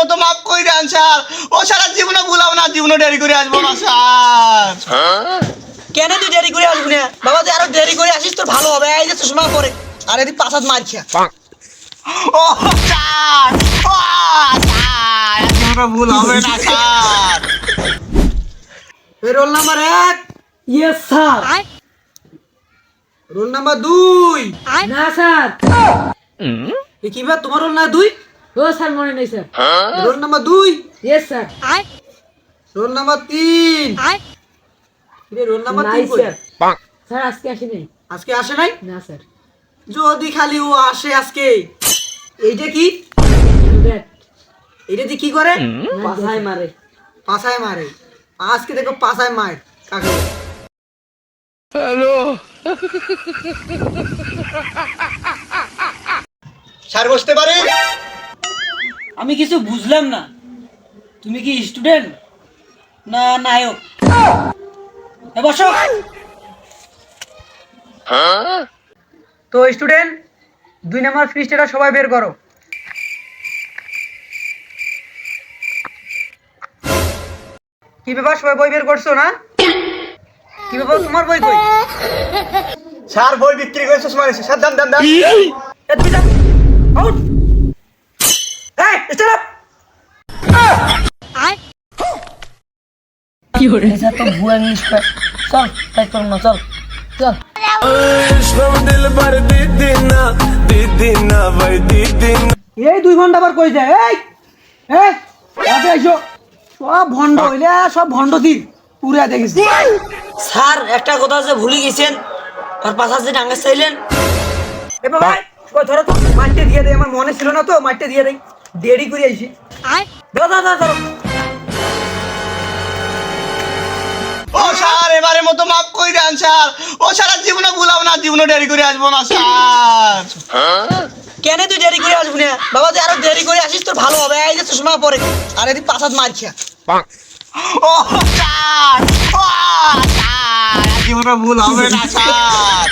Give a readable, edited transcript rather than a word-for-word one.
মতো মাফ করে দেন স্যার। ও সারা জীবনে ভুলাও না, জীবনে দেরি করে আসবো না স্যার। কেন তুই দেরি করে আসবি না বাবা? তুই আরো দেরি করে আসিস তোর ভালো হবে। এই যে চশমা পরে আর এদিক পাঁচ হাত মার খেয়া। ও স্যার, ও স্যার, জীবনে ভুল হবে না sir. Roll number 1। Yes sir. Roll number 2। না স্যার। এ কি ব্যাপার, তোমার রোল না 2? ও স্যার মনে নেই sir. Roll number 2। Yes sir. Roll number 3। রে রোল নাম্বার 3 নাই কই? স্যার। স্যার আজকে আসেনি। আজকে আসে নাই? না স্যার। যদি খালি ও আসে আজকে। এইটা কি? ব্যাট এইটা দিয়ে কি করে? পাছায় মারে। পাছায় মারে। আজকে দেখো পাছায় মার কাকে। স্যার বসতে পারি? আমি কিছু বুঝলাম না। তুমি কি স্টুডেন্ট না নায়ক? বসো। তো স্টুডেন্ট 2 নাম্বার ফিস্টটা সবাই বের করো। কি ব্যাপার, সবাই বই বের করছো না? কি ব্যাপার, তোমার বই কই? স্যার বই বিক্রি করে চশমা নিয়েছে স্যার, দাম দাম দাম। এ তুমি যাও। আউট। এই স্ট্যান্ড আপ। কি হরে? এটা তো ভুয়া ইংলিশ কয়। চল তাই করুন না, চল চল। এই 2 ঘন্টা পর কই যায়? এই এই রাতে আইসো। সব ভন্ড হইলে সব ভন্ড দিন পুরা দেখেছি। স্যার একটা কথা যে ভুলে গেছেন, আর পাশা যে ডাঙ্গা চাইলেন। এ বাবা কই ধরো তো, মাইটে দিয়ে দেই। আমার মনে ছিল না তো, মাইটে দিয়ে দেই। দেরি করে আইছি। দাও দাও দাও ধরো। ও স্যার এবারের মতো মাফ করে দেন স্যার। ও সারা জীবনে ভুলাও না, জীবনে দেরি করে আসবো না স্যার। কেন তুই দেরি করে আসবি না বাবা? তুই আরো দেরি করে আসিস তোর ভালো হবে। এই যে চশমা পরে আর এদিক পাঁচ হাত মার খেয়া। ও স্যার, ও স্যার, জীবনে ভুল হবে না স্যার।